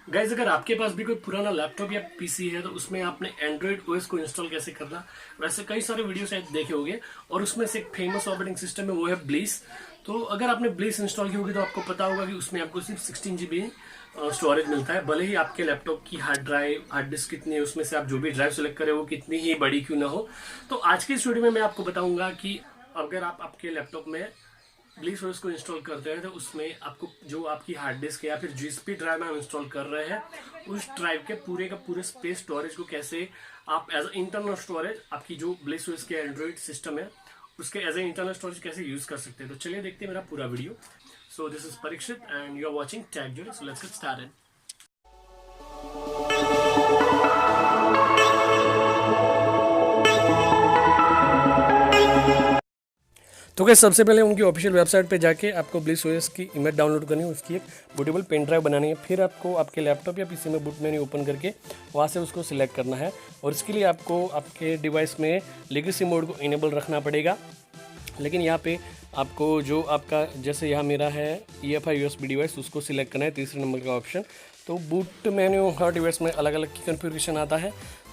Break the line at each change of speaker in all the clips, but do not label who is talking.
Guys अगर आपके पास भी कोई पुराना लैपटॉप या पीसी है तो उसमें आपने एंड्रॉइड ओएस को इंस्टॉल कैसे करना, वैसे कई सारे वीडियो शायद देखे होंगे और उसमें से एक फेमस ऑपरेटिंग सिस्टम है वो है ब्लिस। तो अगर आपने ब्लिस इंस्टॉल की होगी तो आपको पता होगा कि उसमें आपको सिर्फ 16 GB स्टोरेज मिलता है। भले ही आपके लैपटॉप की हार्ड डिस्क कितनी है, उसमें से आप जो भी ड्राइव सेलेक्ट करें वो कितनी ही बड़ी क्यों ना हो। तो आज की इस वीडियो में मैं आपको बताऊंगा कि अगर आप आपके लैपटॉप में ब्लिस ओएस को इंस्टॉल करते हैं तो उसमें आपको जो आपकी हार्ड डिस्क है या फिर जिस भी ड्राइव में हम इंस्टॉल कर रहे हैं उस ड्राइव के पूरे का पूरे स्पेस स्टोरेज को कैसे आप एज इंटरनल स्टोरेज आपकी जो ब्लिस ओएस के एंड्रॉइड सिस्टम है उसके एज ए इंटरनल स्टोरेज कैसे यूज कर सकते हैं। तो चलिए देखते हैं मेरा पूरा video. So this is Parikshit and you are watching Techjoy. So let's get started. तो क्या सबसे पहले उनकी ऑफिशियल वेबसाइट पे जाके आपको ब्लिस ओएस की इमेज डाउनलोड करनी है, उसकी एक बूटेबल पेन ड्राइव बनानी है। फिर आपको आपके लैपटॉप या पीसी में बूट मेन्यू ओपन करके वहाँ से उसको सिलेक्ट करना है और इसके लिए आपको आपके डिवाइस में लेगेसी मोड को इनेबल रखना पड़ेगा। लेकिन यहाँ पे आपको जो आपका जैसे यहाँ मेरा है EFI USB डिवाइस उसको सिलेक्ट करना है, तीसरे नंबर का ऑप्शन। तो बूट मेन्यू हर डिवाइस में अलग अलग की कन्फिगरेशन आता है,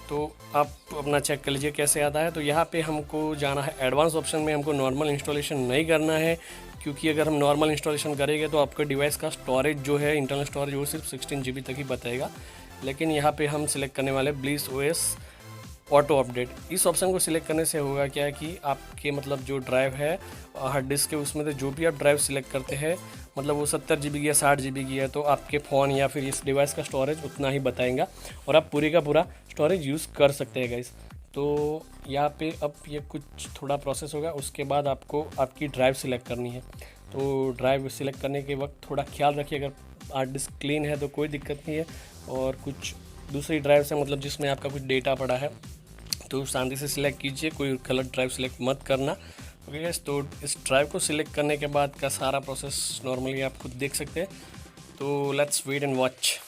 तो आप अपना चेक कर लीजिए कैसे आता है। तो यहाँ पे हमको जाना है एडवांस ऑप्शन में, हमको नॉर्मल इंस्टॉलेशन नहीं करना है क्योंकि अगर हम नॉर्मल इंस्टॉलेशन करेंगे तो आपका डिवाइस का स्टोरेज जो है इंटरनल स्टोरेज वो सिर्फ 16 GB तक ही बताएगा। लेकिन यहाँ पे हम सिलेक्ट करने वाले ब्लिस ओएस ऑटो अपडेट। इस ऑप्शन को सिलेक्ट करने से होगा क्या कि आपके मतलब जो ड्राइव है हार्ड डिस्क के उसमें से जो भी आप ड्राइव सिलेक्ट करते हैं मतलब वो 70 GB की या 60 GB की है तो आपके फ़ोन या फिर इस डिवाइस का स्टोरेज उतना ही बताएगा और आप पूरे का पूरा स्टोरेज यूज़ कर सकते हैं गाइस। तो यहाँ पे अब ये कुछ थोड़ा प्रोसेस होगा, उसके बाद आपको आपकी ड्राइव सिलेक्ट करनी है। तो ड्राइव सिलेक्ट करने के वक्त थोड़ा ख्याल रखिए, अगर हार्ड डिस्क क्लीन है तो कोई दिक्कत नहीं है और कुछ दूसरी ड्राइव से मतलब जिसमें आपका कुछ डेटा पड़ा है तो शांति से सिलेक्ट कीजिए, कोई गलत ड्राइव सिलेक्ट मत करना। ओके गाइस, तो इस ड्राइव को सिलेक्ट करने के बाद का सारा प्रोसेस नॉर्मली आप खुद देख सकते हैं। तो लेट्स वेट एंड वॉच।